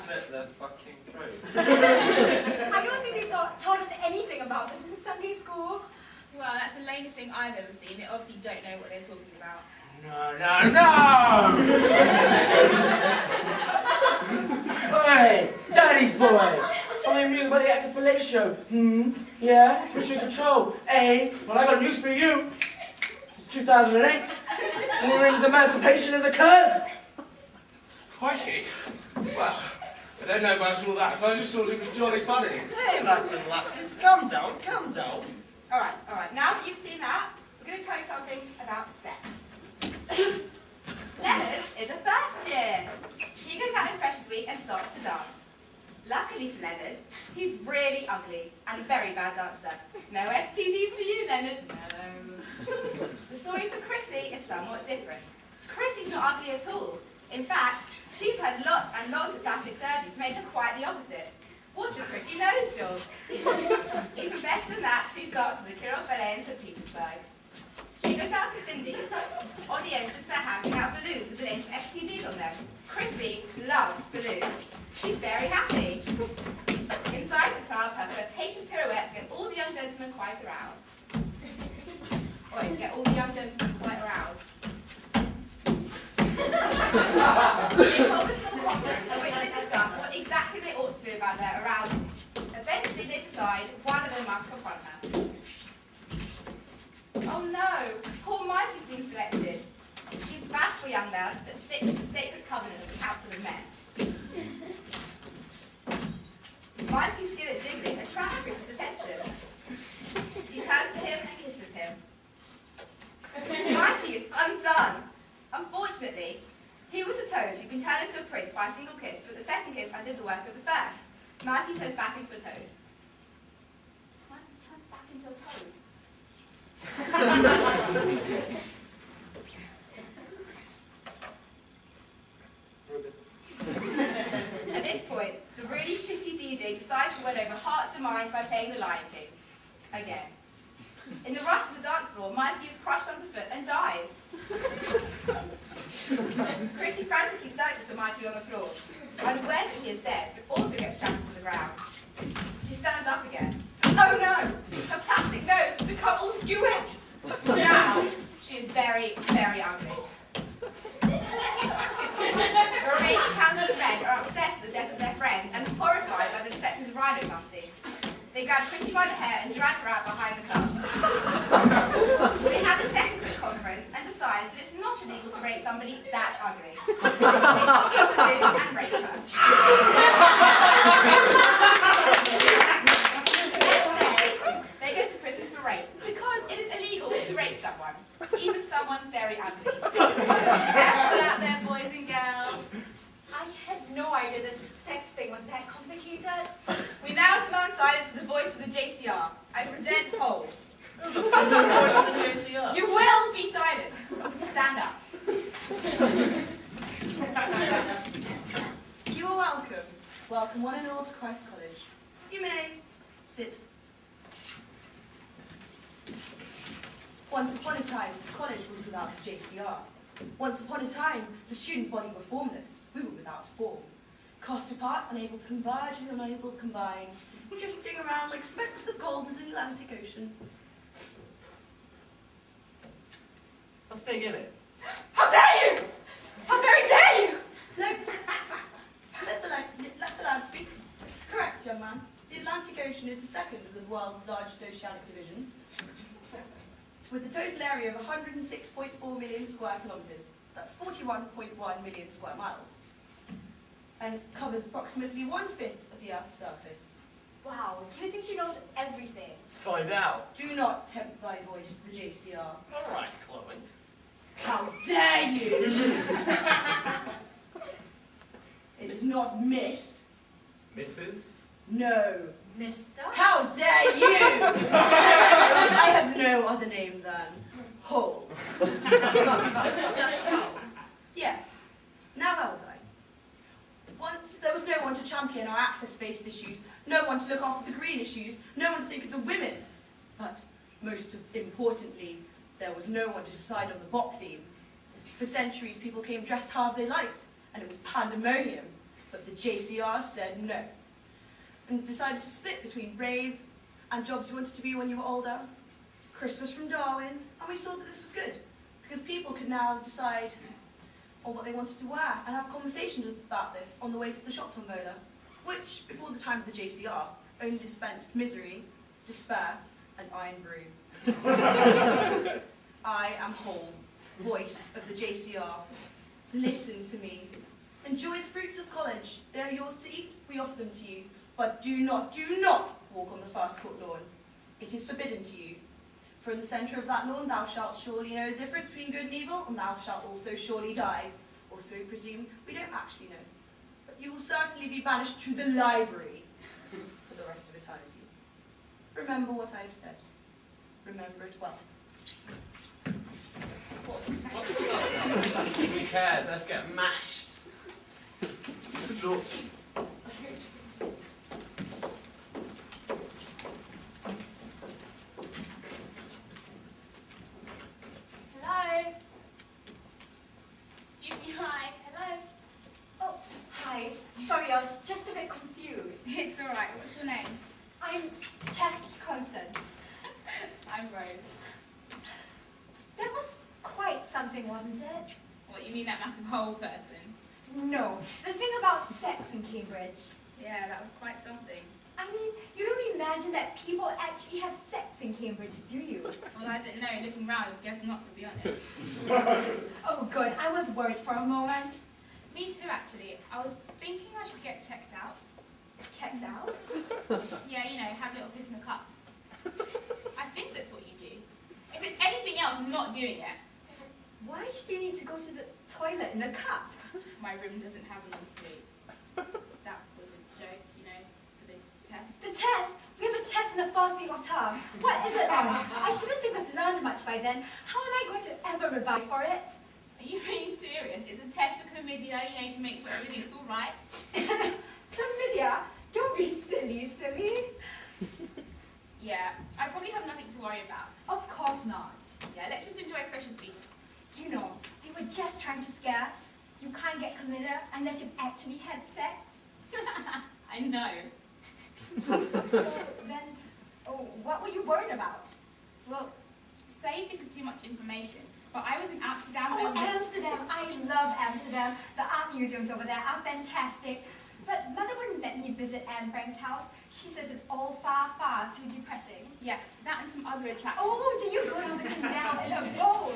slit their fucking throat. I don't think they taught us anything about this in Sunday school. Well, that's the lamest thing I've ever seen. They obviously don't know what they're talking about. No! Hey, Daddy's boy! Something new about the active fellatio. Yeah? Mission control. Hey, well, I got news for you. It's 2008. Women's emancipation has occurred. Crikey. Well, I don't know about all that, but I just thought it was jolly funny. Hey, lads and lasses, calm down, calm down. All right. Now that you've seen that, we're going to tell you something about sex. Leonard is a first year. He goes out in Freshers Week and starts to dance. Luckily for Leonard, he's really ugly and a very bad dancer. No STDs for you, Leonard. No. The story for Chrissy is somewhat different. Chrissy's not ugly at all. In fact, she's had lots and lots of plastic surgery to make her quite the opposite. What a pretty nose job. Even better than that, she starts at the Kirov Ballet in St. Petersburg. She goes out to Cindy's. On the entrance, they're handing out balloons with the names of STDs on them. Chrissy loves balloons. She's very happy. Inside the club, her flirtatious pirouettes get all the young gentlemen quite aroused. Get all the young gentlemen quite aroused. They hold a small conference at which they discuss what exactly they ought to do about their arousal. Eventually, they decide one of them must confront her. Oh no, poor Mikey's been selected. He's a bashful young lad that sticks to the sacred covenant of the Council of Men. Mikey's skill at jiggling attracts Chris's attention. She turns to him and kisses him. Mikey is undone. Unfortunately, he was a toad who'd been turned into a prince by a single kiss, but the second kiss undid the work of the first. Mikey turns back into a toad. Mikey turns back into a toad. At this point, the really shitty DJ decides to win over hearts and minds by playing the Lion King. Again. In the rush to the dance floor, Mikey is crushed underfoot and dies. Chrissy frantically searches for Mikey on the floor, unaware that he is dead, but also gets trampled to the ground. She stands up again. Oh no! Her plastic nose has become all skewy. Now, she is very, very ugly. The remaining Council of Men are upset at the death of their friends and horrified by the deceptions of rhinoplasty. They grab Chrissy by the hair and drag her out behind the club. They have a second quick conference and decide that it's not illegal to rape somebody that ugly. They pop her balloon and rape her. They go to prison for rape because it is illegal to rape someone, even someone very ugly. So be careful out there, boys and girls. I had no idea this sex thing was that complicated. We now demand silence for the voice of the JCR. I present Paul. The voice of the JCR. You will be silent. Stand up. You are welcome. Welcome one and all to Christ College. You may sit. Once upon a time, this college was without a JCR. Once upon a time, the student body were formless. We were without form. Cast apart, unable to converge and unable to combine, drifting around like specks of gold in the Atlantic Ocean. That's big, isn't it? How dare you! How very dare you! No. Let the lad speak. Correct, young man. The Atlantic Ocean is the second of the world's largest oceanic divisions, with a total area of 106.4 million square kilometres. That's 41.1 million square miles. And covers approximately 1/5 of the Earth's surface. Wow, do you think she knows everything? Let's find out. Do not tempt thy voice, the JCR. All right, Chloe. How dare you! It is not Miss. Mrs.? No. Mister? How dare you! I have no other name than Hole. Just Hole. Yeah. Now where was I? Once there was no one to champion our access-based issues, no one to look after the green issues, no one to think of the women. But most importantly, there was no one to decide on the bop theme. For centuries, people came dressed however they liked, and it was pandemonium. But the JCR said no, and decided to split between rave and jobs you wanted to be when you were older, Christmas from Darwin, and we saw that this was good, because people could now decide on what they wanted to wear and have conversations about this on the way to the shop tombola, which, before the time of the JCR, only dispensed misery, despair, and iron brew. I am Whole, voice of the JCR. Listen to me. Enjoy the fruits of college. They are yours to eat. We offer them to you. But do not walk on the fast court lawn. It is forbidden to you. For in the centre of that lawn thou shalt surely know the difference between good and evil, and thou shalt also surely die. Or so we presume. We don't actually know. But you will certainly be banished to the library for the rest of eternity. Remember what I have said. Remember it well. What's up? Who cares? Let's get mashed. Good Lord. Hello? Excuse me, hi. Hello? Oh, hi. Sorry, I was just a bit confused. It's all right. What's your name? I'm Chesty Constance. I'm Rose. That was quite something, wasn't it? What, you mean that massive whole person? No. The thing about sex in Cambridge. Yeah, that was quite something. I mean, you don't imagine that people actually have sex in Cambridge, do you? Well, I didn't know. Looking round, I guess not, to be honest. Oh, good. I was worried for a moment. Me too, actually. I was thinking I should get checked out. Checked out? Yeah, you know, have a little piss in a cup. I think that's what you do. If it's anything else, I'm not doing it. Why should you need to go to the toilet in a cup? My room doesn't have an ensuite. That was a joke, you know, for the test. The test? We have a test in the first week of term. What is it on? I shouldn't think we've learned much by then. How am I going to ever revise for it? Are you being serious? It's a test for chlamydia, you know, to make sure everything's all right. Chlamydia? Don't be silly. Yeah, I probably have nothing to worry about. Of course not. Yeah, let's just enjoy Freshers Week. You know, they were just trying to scare us. You can't get chlamydia unless you've actually had sex. I know. So then, what were you worried about? Well, say this is too much information, but I was in Amsterdam. Oh, when- Amsterdam. I love Amsterdam. The art museums over there are fantastic. But Mother wouldn't let me visit Anne Frank's house. She says it's all far, far too depressing. Yeah, that and some other attractions. Oh, do you go down the canal in a boat?